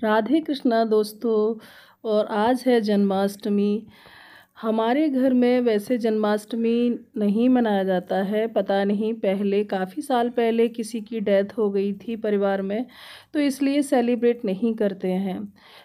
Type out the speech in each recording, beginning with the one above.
राधे कृष्णा दोस्तों। और आज है जन्माष्टमी। हमारे घर में वैसे जन्माष्टमी नहीं मनाया जाता है। पता नहीं, पहले काफ़ी साल पहले किसी की डेथ हो गई थी परिवार में, तो इसलिए सेलिब्रेट नहीं करते हैं।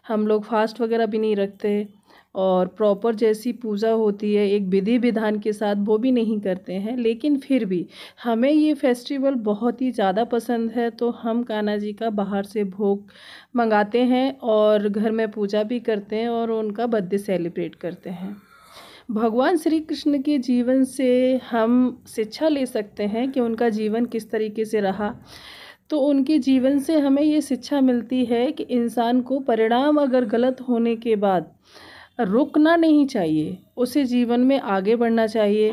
हम लोग फास्ट वगैरह भी नहीं रखते और प्रॉपर जैसी पूजा होती है एक विधि विधान के साथ, वो भी नहीं करते हैं। लेकिन फिर भी हमें ये फेस्टिवल बहुत ही ज़्यादा पसंद है, तो हम कान्हा जी का बाहर से भोग मंगाते हैं और घर में पूजा भी करते हैं और उनका बर्थडे सेलिब्रेट करते हैं। भगवान श्री कृष्ण के जीवन से हम शिक्षा ले सकते हैं कि उनका जीवन किस तरीके से रहा। तो उनके जीवन से हमें ये शिक्षा मिलती है कि इंसान को परिणाम अगर गलत होने के बाद रुकना नहीं चाहिए, उसे जीवन में आगे बढ़ना चाहिए।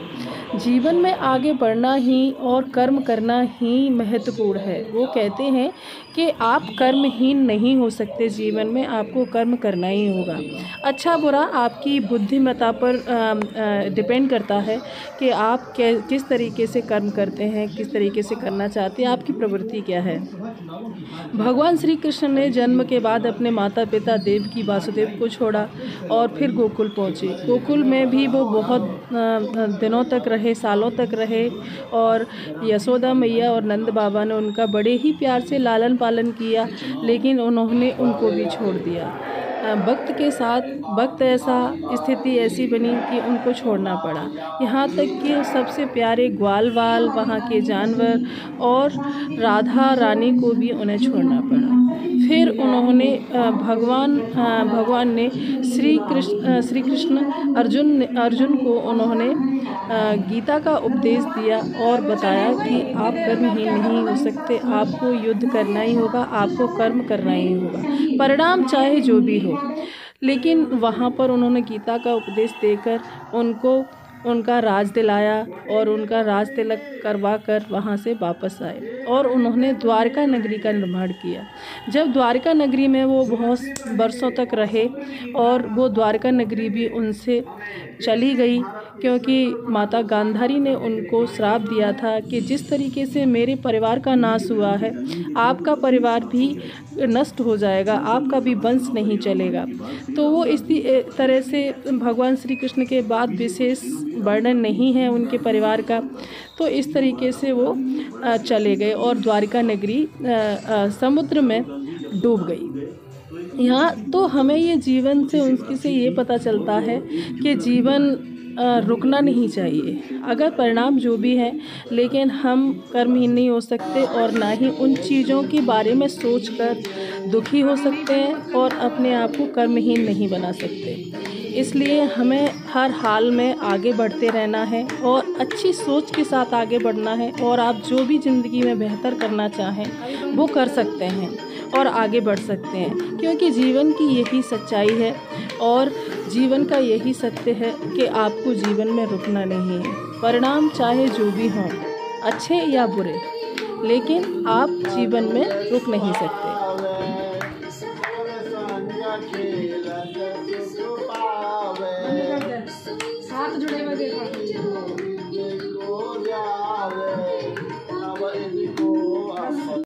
जीवन में आगे बढ़ना ही और कर्म करना ही महत्वपूर्ण है। वो कहते हैं कि आप कर्महीन नहीं हो सकते, जीवन में आपको कर्म करना ही होगा। अच्छा बुरा आपकी बुद्धिमत्ता पर डिपेंड करता है कि आप किस तरीके से कर्म करते हैं, किस तरीके से करना चाहते हैं, आपकी प्रवृत्ति क्या है। भगवान श्री कृष्ण ने जन्म के बाद अपने माता पिता देवकी वासुदेव को छोड़ा और फिर गोकुल पहुँचे। गोकुल में भी वो बहुत दिनों तक रहे, सालों तक रहे और यशोदा मैया और नंद बाबा ने उनका बड़े ही प्यार से लालन पालन किया, लेकिन उन्होंने उनको भी छोड़ दिया। वक्त के साथ स्थिति ऐसी बनी कि उनको छोड़ना पड़ा। यहाँ तक कि सबसे प्यारे ग्वाल वाल, वहाँ के जानवर और राधा रानी को भी उन्हें छोड़ना पड़ा। फिर उन्होंने भगवान ने श्री कृष्ण अर्जुन को उन्होंने गीता का उपदेश दिया और बताया कि आप कर्महीन नहीं हो सकते, आपको युद्ध करना ही होगा, आपको कर्म करना ही होगा, परिणाम चाहे जो भी हो। लेकिन वहाँ पर उन्होंने गीता का उपदेश देकर उनको उनका राज दिलाया और उनका राज तिलक करवा कर वहाँ से वापस आए और उन्होंने द्वारका नगरी का निर्माण किया। जब द्वारका नगरी में वो बहुत बरसों तक रहे और वो द्वारका नगरी भी उनसे चली गई, क्योंकि माता गांधारी ने उनको श्राप दिया था कि जिस तरीके से मेरे परिवार का नाश हुआ है, आपका परिवार भी नष्ट हो जाएगा, आपका भी वंश नहीं चलेगा। तो वो इस तरह से भगवान श्री कृष्ण के बाद विशेष वर्णन नहीं है उनके परिवार का, तो इस तरीके से वो चले गए और द्वारका नगरी समुद्र में डूब गई। यहाँ तो हमें ये जीवन से उनकी से ये पता चलता है कि जीवन रुकना नहीं चाहिए, अगर परिणाम जो भी है, लेकिन हम कर्महीन नहीं हो सकते और ना ही उन चीज़ों के बारे में सोचकर दुखी हो सकते हैं और अपने आप को कर्महीन नहीं बना सकते। इसलिए हमें हर हाल में आगे बढ़ते रहना है और अच्छी सोच के साथ आगे बढ़ना है और आप जो भी ज़िंदगी में बेहतर करना चाहें वो कर सकते हैं और आगे बढ़ सकते हैं, क्योंकि जीवन की यही सच्चाई है और जीवन का यही सत्य है कि आपको जीवन में रुकना नहीं है। परिणाम चाहे जो भी हों, अच्छे या बुरे, लेकिन आप जीवन में रुक नहीं सकते। हाथ जुड़े हुए देखो।